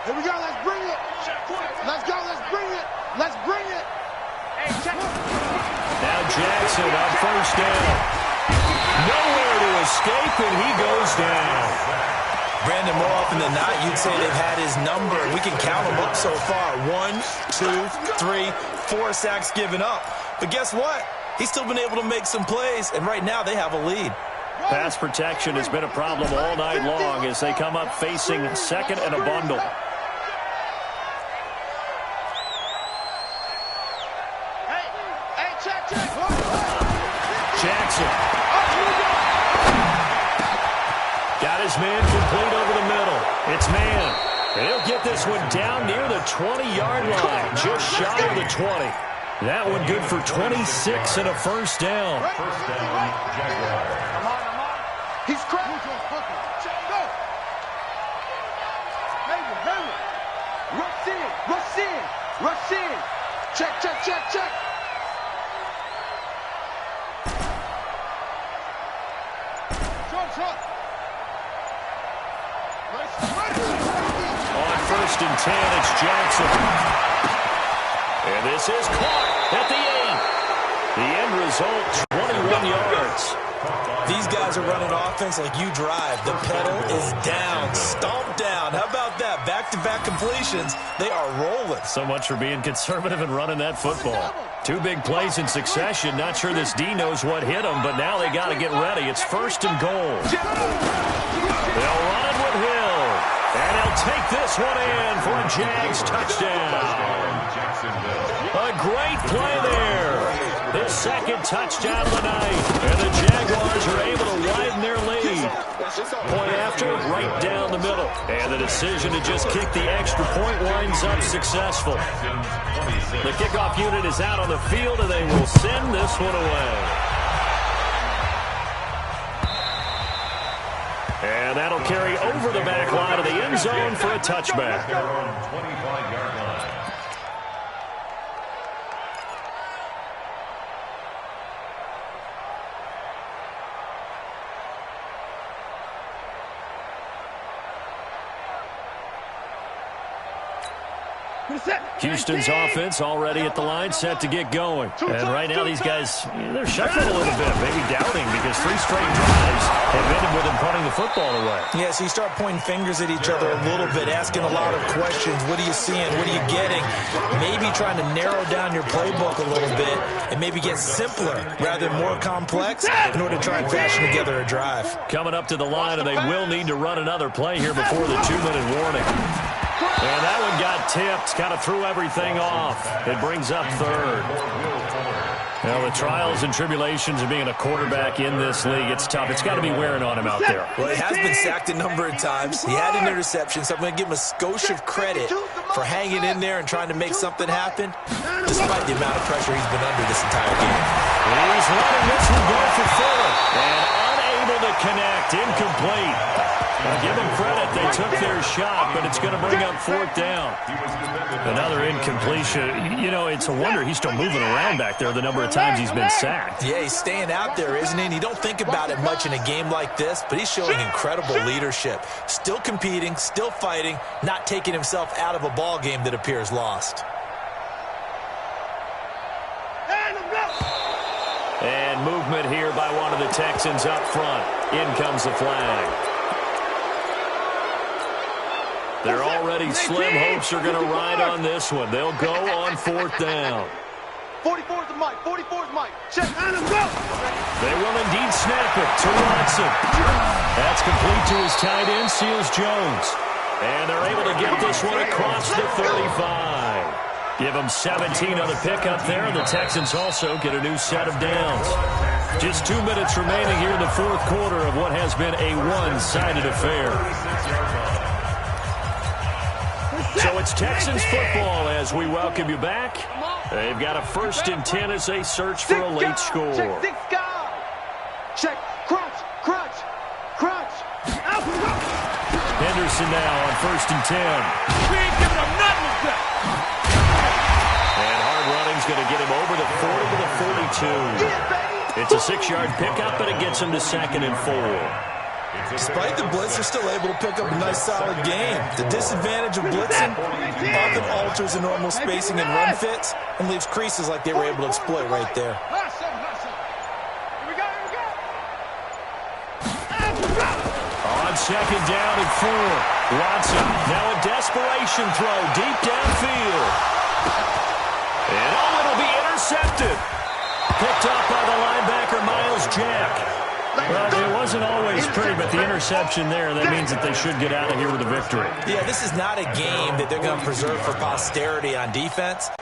Here we go. Let's bring it. Let's go. Let's bring it. Let's bring it. Hey, check. Now Jackson on 1st down. Nowhere to escape, and he goes down. Brandon, more often than not, you'd say they've had his number. We can count them up so far. 1, 2, 3, 4 sacks given up. But guess what? He's still been able to make some plays, and right now they have a lead. Pass protection has been a problem all night long as they come up facing 2nd and a bundle. Jackson. Got his man complete over the middle. It's man. And he'll get this one down near the 20-yard line, just shy of the 20. That one good for 26 and a first down. First down, Jaguars. Come on. He's crazy. Go. Hammer. Rush in. Check. Short. On first and 10, it's Jackson. And this is caught at the 8. The end result, 21 yards. These guys are running offense like you drive. The pedal is down, stomped down. How about that? Back-to-back completions. They are rolling. So much for being conservative and running that football. 2 big plays in succession. Not sure this D knows what hit him, but now they got to get ready. It's first and goal. They'll run it with Hill. And he'll take this one in for a Jags touchdown. A great play there. His second touchdown of the night. And the Jaguars are able to widen their lead. Point after, right down the middle. And the decision to just kick the extra point winds up successful. The kickoff unit is out on the field, and they will send this one away. And that'll carry over the back line of the end zone for a touchback. 25-yard line. Houston's offense already at the line, set to get going. And right now these guys, they're shuffling a little bit, maybe doubting, because 3 straight drives have ended with them punting the football away. Yeah, so you start pointing fingers at each other a little bit, asking a lot of questions. What are you seeing? What are you getting? Maybe trying to narrow down your playbook a little bit and maybe get simpler rather than more complex in order to try and fashion together a drive. Coming up to the line, and they will need to run another play here before the 2-minute warning. And that one got tipped, kind of threw everything off. It brings up third. Now, the trials and tribulations of being a quarterback in this league, it's tough. It's got to be wearing on him out there. Well, he has been sacked a number of times. He had an interception, so I'm going to give him a skosh of credit for hanging in there and trying to make something happen, despite the amount of pressure he's been under this entire game. He's letting this one go for Fuller. And unable to connect, incomplete. Now, give them credit. They took their shot, but it's going to bring up 4th down. Another incompletion. You know, it's a wonder he's still moving around back there the number of times he's been sacked. Yeah, he's staying out there, isn't he? And you don't think about it much in a game like this, but he's showing incredible leadership. Still competing, still fighting, not taking himself out of a ball game that appears lost. And movement here by one of the Texans up front. In comes the flag. They're already slim hopes are going to ride on this one. They'll go on 4th down. 44 is the mic. 44 is the mic. Check. And go. They will indeed snap it to Watson. That's complete to his tight end, Seals Jones. And they're able to get this one across the 35. Give them 17 on the pickup there, and the Texans also get a new set of downs. Just 2 minutes remaining here in the 4th quarter of what has been a one-sided affair. So it's Texans football as we welcome you back. They've got a 1st and 10 as they search for a late score. Check 6 guys. Check. Crunch. Henderson now on 1st and 10. We ain't giving them nothing with that. And hard running's going to get him over the 40 to the 42. It's a 6-yard pickup, and it gets him to 2nd and 4. Despite the blitz, they're still able to pick up a nice, solid game. The disadvantage of blitzing often alters the normal spacing and run fits and leaves creases like they were able to exploit right there. Here we go. On 2nd down and 4. Watson, now a desperation throw deep downfield. And it'll be intercepted. Picked up by the linebacker, Miles Jack. Well, it wasn't always pretty, but the interception there, that means that they should get out of here with a victory. Yeah, this is not a game that they're going to preserve for posterity on defense,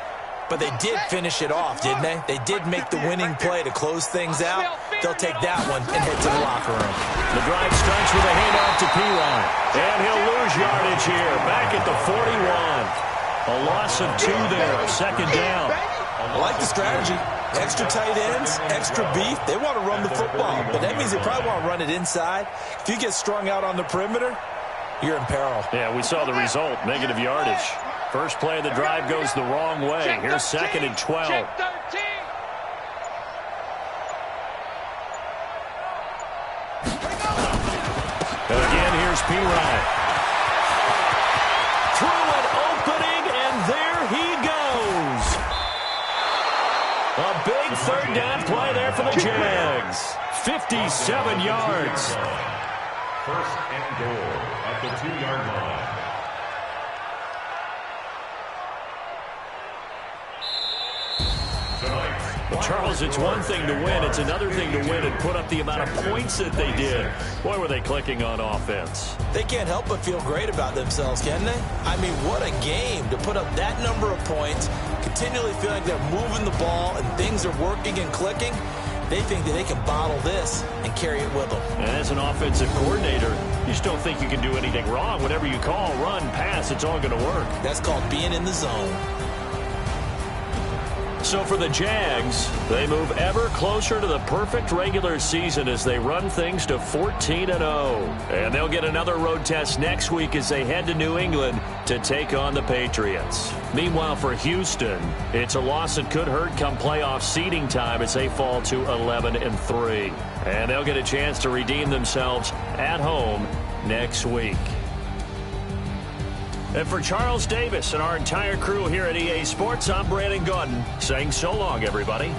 but they did finish it off, didn't they? They did make the winning play to close things out. They'll take that one and head to the locker room. The drive starts with a handoff to P-Line, and he'll lose yardage here. Back at the 41. A loss of 2 there. Second down. I like the strategy. Extra tight ends, extra beef. They want to run the football, but that means they probably want to run it inside. If you get strung out on the perimeter, you're in peril. Yeah, we saw the result. Negative yardage. First play of the drive goes the wrong way. Here's 2nd and 12. Check 13. Again, here's P-Ryan. Through an opening, and there he goes. A big third down play there for the Jags. 57 yards. First and goal at the 2-yard line. Well, Charles, it's one thing to win. It's another thing to win and put up the amount of points that they did. Boy, were they clicking on offense. They can't help but feel great about themselves, can they? I mean, what a game to put up that number of points, continually feeling like they're moving the ball and things are working and clicking. They think that they can bottle this and carry it with them. And as an offensive coordinator, you just don't think you can do anything wrong. Whatever you call, run, pass, it's all going to work. That's called being in the zone. So for the Jags, they move ever closer to the perfect regular season as they run things to 14-0. And they'll get another road test next week as they head to New England to take on the Patriots. Meanwhile, for Houston, it's a loss that could hurt come playoff seeding time as they fall to 11-3. And they'll get a chance to redeem themselves at home next week. And for Charles Davis and our entire crew here at EA Sports, I'm Brandon Gaudin saying so long, everybody.